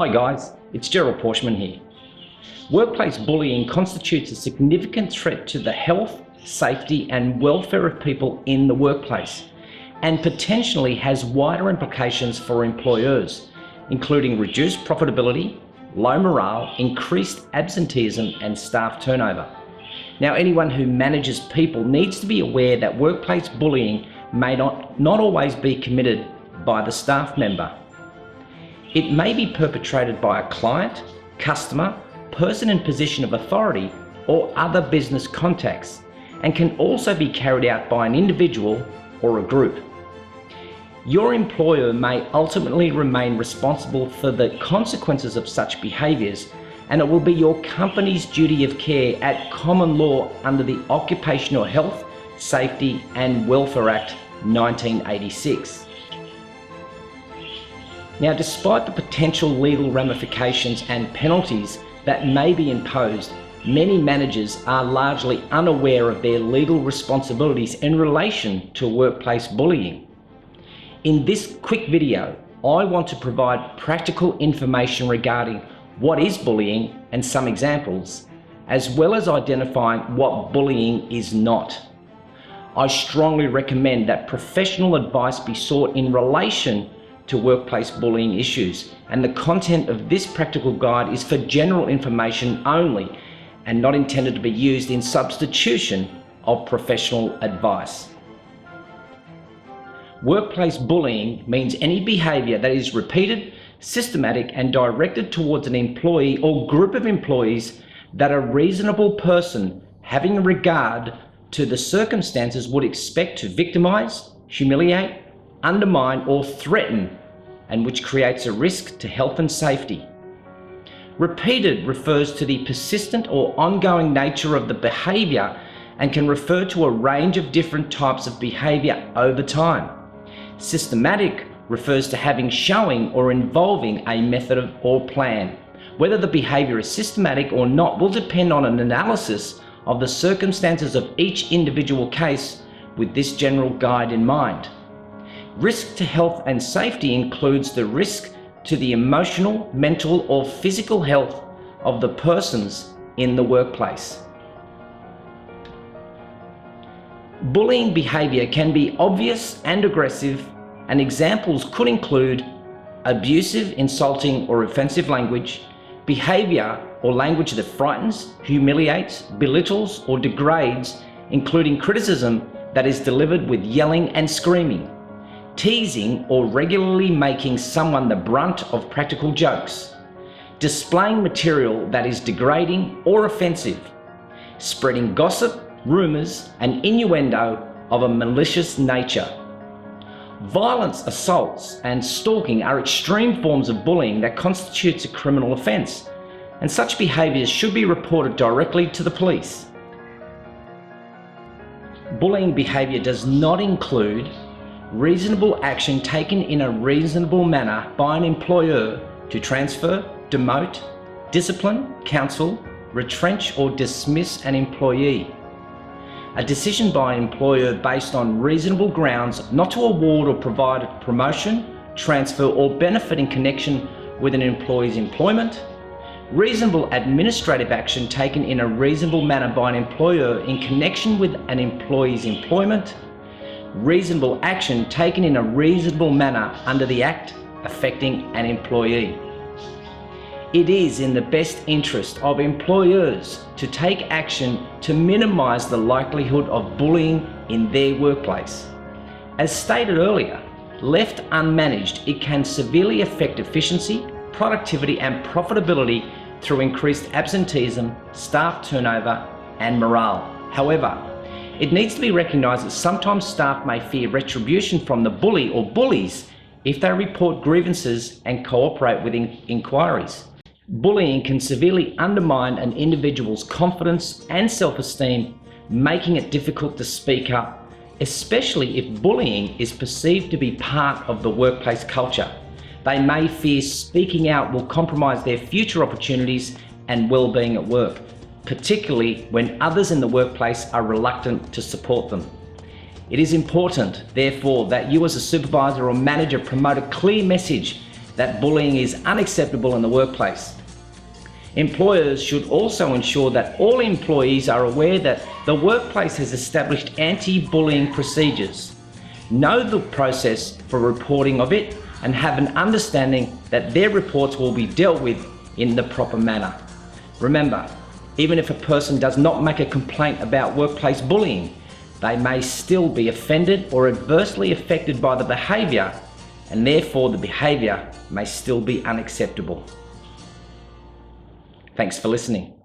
Hi guys, it's Gerald Porschman here. Workplace bullying constitutes a significant threat to the health, safety and welfare of people in the workplace, and potentially has wider implications for employers, including reduced profitability, low morale, increased absenteeism and staff turnover. Now, anyone who manages people needs to be aware that workplace bullying may not always be committed by the staff member. It may be perpetrated by a client, customer, person in position of authority, or other business contacts, and can also be carried out by an individual or a group. Your employer may ultimately remain responsible for the consequences of such behaviours, and it will be your company's duty of care at common law under the Occupational Health, Safety and Welfare Act 1986. Now, despite the potential legal ramifications and penalties that may be imposed, many managers are largely unaware of their legal responsibilities in relation to workplace bullying. In this quick video, I want to provide practical information regarding what is bullying and some examples, as well as identifying what bullying is not. I strongly recommend that professional advice be sought in relation to workplace bullying issues, and the content of this practical guide is for general information only and not intended to be used in substitution of professional advice. Workplace bullying means any behaviour that is repeated, systematic and directed towards an employee or group of employees that a reasonable person having regard to the circumstances would expect to victimise, humiliate, undermine or threaten, and which creates a risk to health and safety. Repeated refers to the persistent or ongoing nature of the behaviour and can refer to a range of different types of behaviour over time. Systematic refers to having, showing or involving a method or plan. Whether the behaviour is systematic or not will depend on an analysis of the circumstances of each individual case, with this general guide in mind. Risk to health and safety includes the risk to the emotional, mental or physical health of the persons in the workplace. Bullying behaviour can be obvious and aggressive, and examples could include abusive, insulting or offensive language, behaviour or language that frightens, humiliates, belittles or degrades, including criticism that is delivered with yelling and screaming, teasing or regularly making someone the brunt of practical jokes, displaying material that is degrading or offensive, spreading gossip, rumours and innuendo of a malicious nature. Violence, assaults and stalking are extreme forms of bullying that constitutes a criminal offence, and such behaviours should be reported directly to the police. Bullying behaviour does not include reasonable action taken in a reasonable manner by an employer to transfer, demote, discipline, counsel, retrench or dismiss an employee. A decision by an employer based on reasonable grounds not to award or provide a promotion, transfer or benefit in connection with an employee's employment. Reasonable administrative action taken in a reasonable manner by an employer in connection with an employee's employment. Reasonable action taken in a reasonable manner under the Act affecting an employee. It is in the best interest of employers to take action to minimise the likelihood of bullying in their workplace. As stated earlier, left unmanaged, it can severely affect efficiency, productivity and profitability through increased absenteeism, staff turnover and morale. However, it needs to be recognised that sometimes staff may fear retribution from the bully or bullies if they report grievances and cooperate with inquiries. Bullying can severely undermine an individual's confidence and self-esteem, making it difficult to speak up, especially if bullying is perceived to be part of the workplace culture. They may fear speaking out will compromise their future opportunities and well-being at work, particularly when others in the workplace are reluctant to support them. It is important, therefore, that you as a supervisor or manager promote a clear message that bullying is unacceptable in the workplace. Employers should also ensure that all employees are aware that the workplace has established anti-bullying procedures, know the process for reporting of it, and have an understanding that their reports will be dealt with in the proper manner. Remember, even if a person does not make a complaint about workplace bullying, they may still be offended or adversely affected by the behaviour, and therefore the behaviour may still be unacceptable. Thanks for listening.